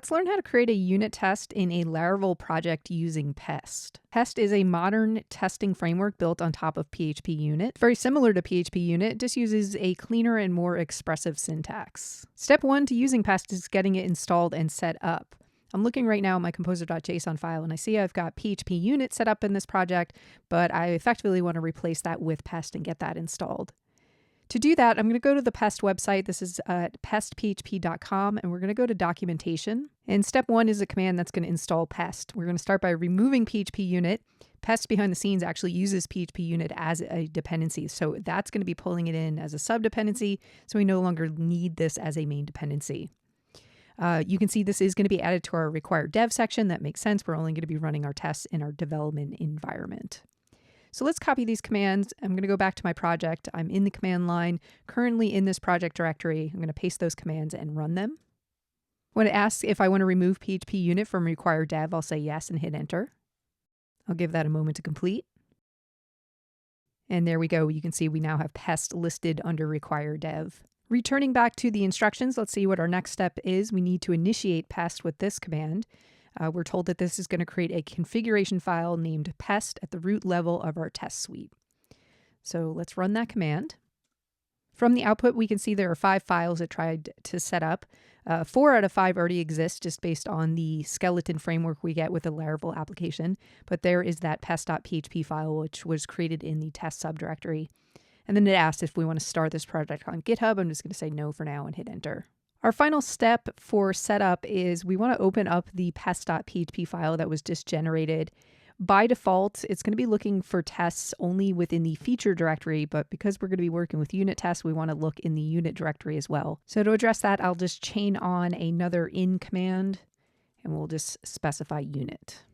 Let's learn how to create a unit test in a Laravel project using Pest. Pest is a modern testing framework built on top of PHPUnit. Very similar to PHPUnit, just uses a cleaner and more expressive syntax. Step one to using Pest is getting it installed and set up. I'm looking right now at my composer.json file and I see I've got PHPUnit set up in this project, but I effectively want to replace that with Pest and get that installed. To do that, I'm going to go to the Pest website. This is at pestphp.com, and we're going to go to documentation. And step one is a command that's going to install Pest. We're going to start by removing PHPUnit. Pest behind the scenes actually uses PHPUnit as a dependency, so that's going to be pulling it in as a sub-dependency, so we no longer need this as a main dependency. You can see this is going to be added to our required dev section. That makes sense. We're only going to be running our tests in our development environment. So let's copy these commands. I'm going to go back to my project. I'm in the command line, currently in this project directory. I'm going to paste those commands and run them. When it asks if I want to remove PHPUnit from required dev, I'll say yes and hit enter. I'll give that a moment to complete. And there we go. You can see we now have Pest listed under required dev. Returning back to the instructions, let's see what our next step is. We need to initiate Pest with this command. We're told that this is going to create a configuration file named Pest at the root level of our test suite. So let's run that command. From the output, we can see there are 5 files it tried to set up. 4 out of 5 already exist just based on the skeleton framework we get with the Laravel application. But there is that pest.php file, which was created in the test subdirectory. And then it asked if we want to start this project on GitHub. I'm just going to say no for now and hit enter. Our final step for setup is we want to open up the pest.php file that was just generated. By default, it's going to be looking for tests only within the feature directory, but because we're going to be working with unit tests, we want to look in the unit directory as well. So to address that, I'll just chain on another in command, and we'll just specify unit.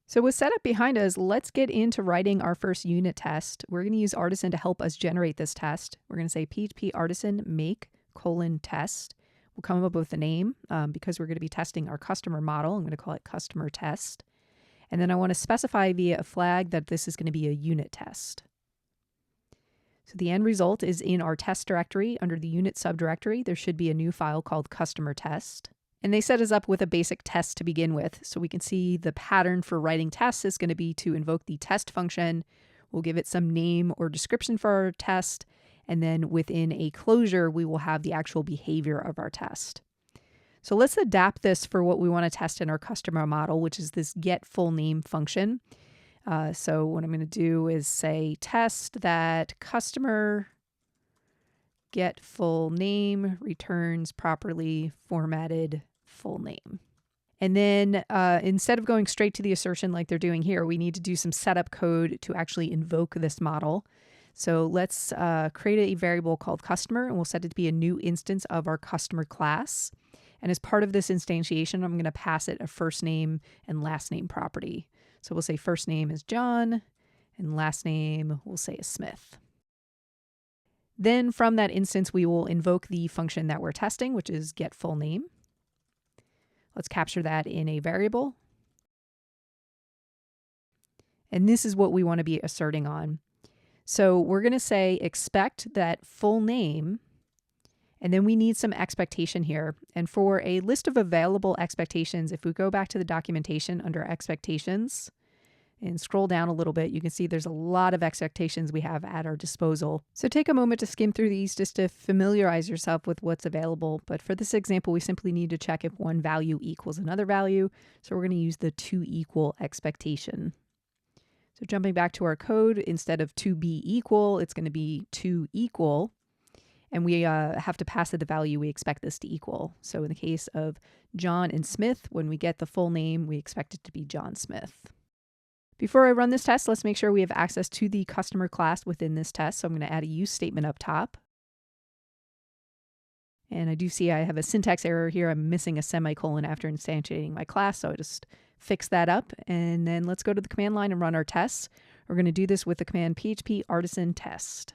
So with setup behind us, let's get into writing our first unit test. We're going to use Artisan to help us generate this test. We're going to say php artisan make :test. We'll come up with a name because we're going to be testing our customer model. I'm going to call it customer test. And then I want to specify via a flag that this is going to be a unit test. So the end result is in our test directory under the unit subdirectory. There should be a new file called customer test. And they set us up with a basic test to begin with. So we can see the pattern for writing tests is going to be to invoke the test function. We'll give it some name or description for our test. And then within a closure, we will have the actual behavior of our test. So let's adapt this for what we want to test in our customer model, which is this getFullName function. So what I'm going to do is say test that customer getFullName returns properly formatted full name. And then instead of going straight to the assertion like they're doing here, we need to do some setup code to actually invoke this model. So let's create a variable called customer, and we'll set it to be a new instance of our customer class. And as part of this instantiation, I'm going to pass it a first name and last name property. So we'll say first name is John, and last name we'll say is Smith. Then from that instance, we will invoke the function that we're testing, which is getFullName. Let's capture that in a variable. And this is what we want to be asserting on. So we're going to say expect that full name, and then we need some expectation here. And for a list of available expectations, if we go back to the documentation under expectations and scroll down a little bit, you can see there's a lot of expectations we have at our disposal. So take a moment to skim through these just to familiarize yourself with what's available. But for this example, we simply need to check if one value equals another value. So we're going to use the toEqual expectation. So jumping back to our code, instead of to be equal, it's going to be toEqual. And we have to pass it the value we expect this to equal. So in the case of John and Smith, when we get the full name, we expect it to be John Smith. Before I run this test, let's make sure we have access to the customer class within this test. So I'm going to add a use statement up top. And I do see I have a syntax error here. I'm missing a semicolon after instantiating my class, so I just fix that up. And then let's go to the command line and run our tests. We're going to do this with the command php artisan test.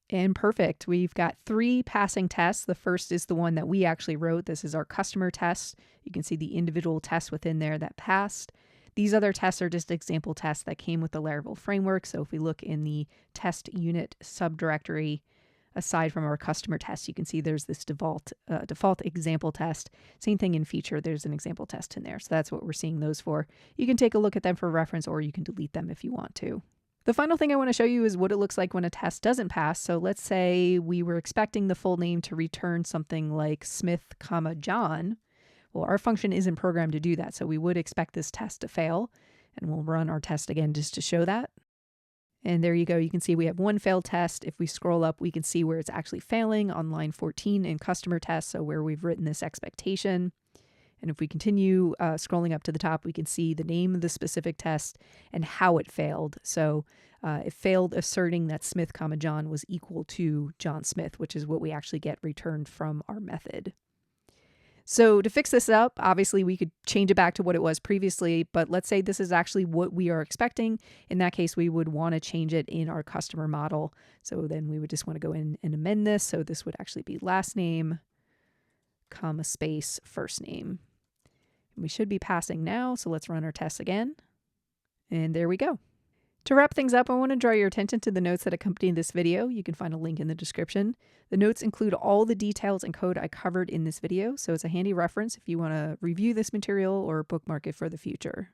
And perfect. We've got 3 passing tests. The first is the one that we actually wrote. This is our customer test. You can see the individual tests within there that passed. These other tests are just example tests that came with the Laravel framework. So if we look in the test unit subdirectory, aside from our customer test. You can see there's this default example test. Same thing in feature, there's an example test in there. So that's what we're seeing those for. You can take a look at them for reference, or you can delete them if you want to. The final thing I want to show you is what it looks like when a test doesn't pass. So let's say we were expecting the full name to return something like Smith, John. Well, our function isn't programmed to do that, so we would expect this test to fail. And we'll run our test again just to show that. And there you go. You can see we have one failed test. If we scroll up, we can see where it's actually failing on line 14 in customer test, so where we've written this expectation. And if we continue scrolling up to the top, we can see the name of the specific test and how it failed. So it failed asserting that Smith, John was equal to John Smith, which is what we actually get returned from our method. So to fix this up, obviously we could change it back to what it was previously, but let's say this is actually what we are expecting. In that case, we would want to change it in our customer model. So then we would just want to go in and amend this. So this would actually be last name, comma, space, first name. And we should be passing now. So let's run our tests again. And there we go. To wrap things up, I want to draw your attention to the notes that accompany this video. You can find a link in the description. The notes include all the details and code I covered in this video, so it's a handy reference if you want to review this material or bookmark it for the future.